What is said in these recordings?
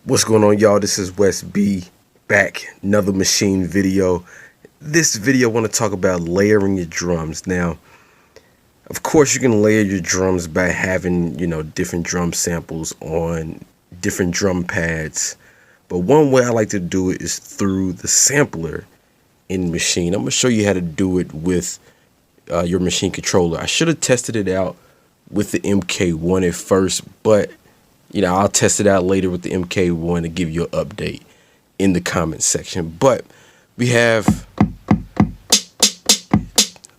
What's going on, y'all? This is West B back, another machine video. This video I want to talk about layering your drums. Now, of course, you can layer your drums by having, different drum samples on different drum pads. But one way I like to do it is through the sampler in Maschine. I'm going to show you how to do it with your Maschine controller. I should have tested it out with the MK1 at first, but I'll test it out later with the MK1 to give you an update in the comment section. But we have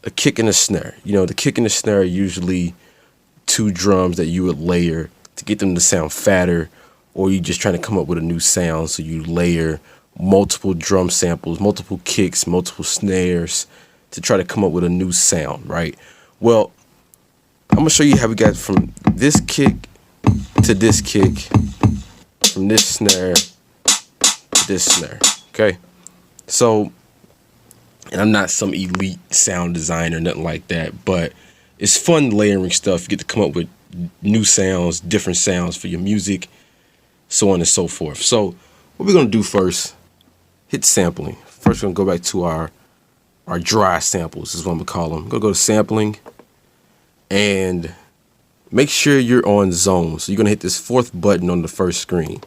a kick and a snare. The kick and the snare are usually two drums that you would layer to get them to sound fatter, or you're just trying to come up with a new sound. So you layer multiple drum samples, multiple kicks, multiple snares to try to come up with a new sound, right? Well, I'm going to show you how we got from this kick to this kick, from this snare to this snare. Okay, so, and I'm not some elite sound designer, nothing like that, but it's fun layering stuff. You get to come up with new sounds, different sounds for your music, so on and so forth. So what we're gonna do first, hit sampling. First, we're gonna go back to our dry samples, is what I'm gonna call them. I'm gonna go to sampling and make sure you're on zone. So you're gonna hit this fourth button on the first screen.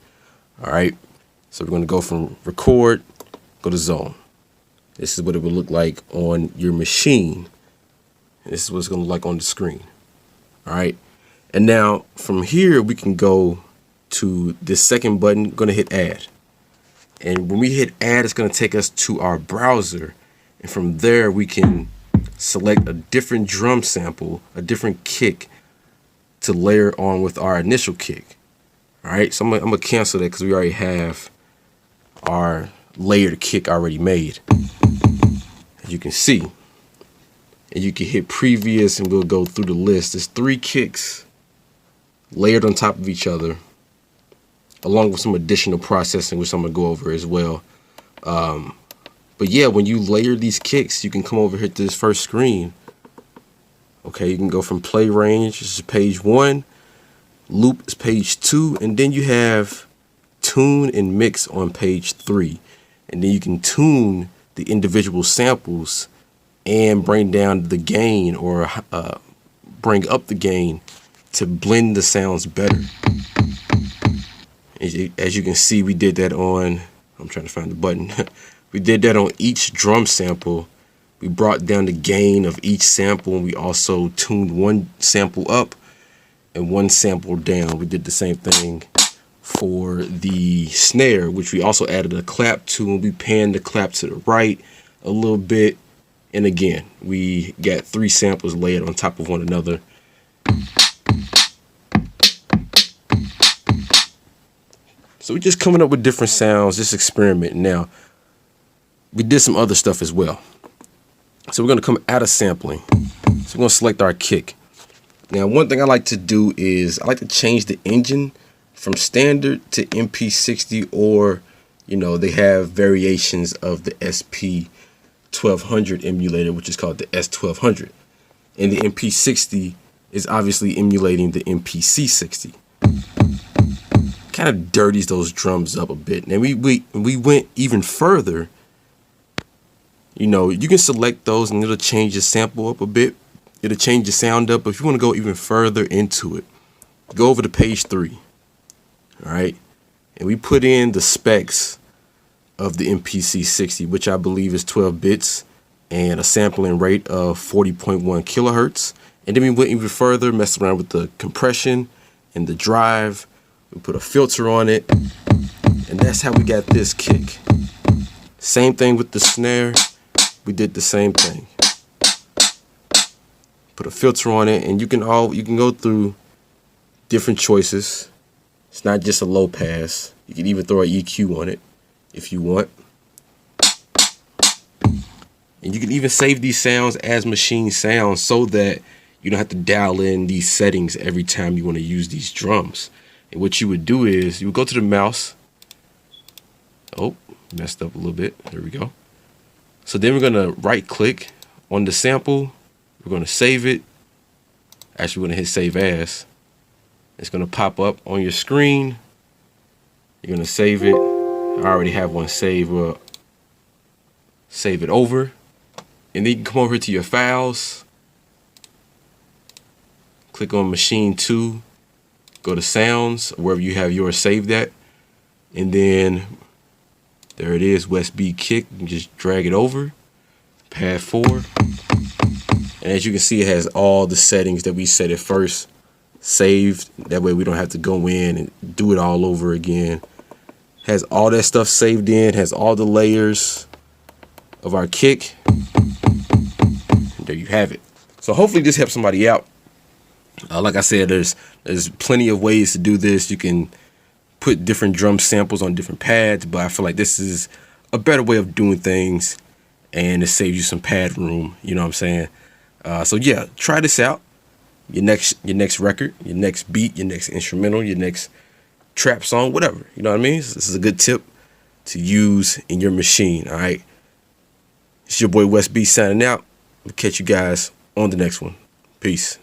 All right. So we're gonna go from record, go to zone. This is what it would look like on your machine. This is what it's gonna look like on the screen. All right. And now from here, we can go to this second button, gonna hit add. And when we hit add, it's gonna take us to our browser. And from there, we can select a different drum sample, a different kick, to layer on with our initial kick. All right, so I'm gonna cancel that because we already have our layered kick already made, as you can see. And you can hit previous and we'll go through the list. There's 3 kicks layered on top of each other, along with some additional processing, which I'm gonna go over as well. But yeah, when you layer these kicks, you can come over here to this first screen. Okay, you can go from play range, this is page 1, loop is page 2, and then you have tune and mix on page 3. And then you can tune the individual samples and bring down the gain, or bring up the gain to blend the sounds better. As you can see, we did that on, I'm trying to find the button. We did that on each drum sample. We brought down the gain of each sample, and we also tuned one sample up and one sample down. We did the same thing for the snare, which we also added a clap to, and we panned the clap to the right a little bit. And again, we got 3 samples layered on top of one another. So we're just coming up with different sounds, just experimenting. Now, we did some other stuff as well. So we're going to come out of sampling. So we're going to select our kick. Now, one thing I like to do is I like to change the engine from standard to MP60, or, they have variations of the SP1200 emulator, which is called the S1200. And the MP60 is obviously emulating the MPC60. Kind of dirties those drums up a bit. And we went even further. You can select those and it'll change the sample up a bit. It'll change the sound up. But if you want to go even further into it, go over to page 3. All right. And we put in the specs of the MPC60, which I believe is 12 bits and a sampling rate of 40.1 kilohertz. And then we went even further, messed around with the compression and the drive. We put a filter on it. And that's how we got this kick. Same thing with the snare. We did the same thing. Put a filter on it, and you can go through different choices. It's not just a low pass. You can even throw an EQ on it if you want. And you can even save these sounds as machine sounds so that you don't have to dial in these settings every time you want to use these drums. And what you would do is you would go to the mouse. Oh, messed up a little bit. There we go. So then we're going to right click on the sample. We're going to save it. Actually, we're going to hit save as. It's going to pop up on your screen. You're gonna save it. I already have one saved. Well, save it over, and then you can come over to your files, click on Maschine 2, go to sounds, wherever you have yours saved at, and then there it is, West B kick. You can just drag it over, pad 4, and as you can see, it has all the settings that we set at first saved. That way we don't have to go in and do it all over again. Has all that stuff saved in, has all the layers of our kick. And there you have it. So hopefully this helps somebody out. Like I said, there's plenty of ways to do this. You can put different drum samples on different pads, but I feel like this is a better way of doing things, and it saves you some pad room. You know what I'm saying? So yeah, try this out. Your next record, your next beat, your next instrumental, your next trap song, whatever. You know what I mean? This is a good tip to use in your machine. All right. It's your boy West B signing out. We'll catch you guys on the next one. Peace.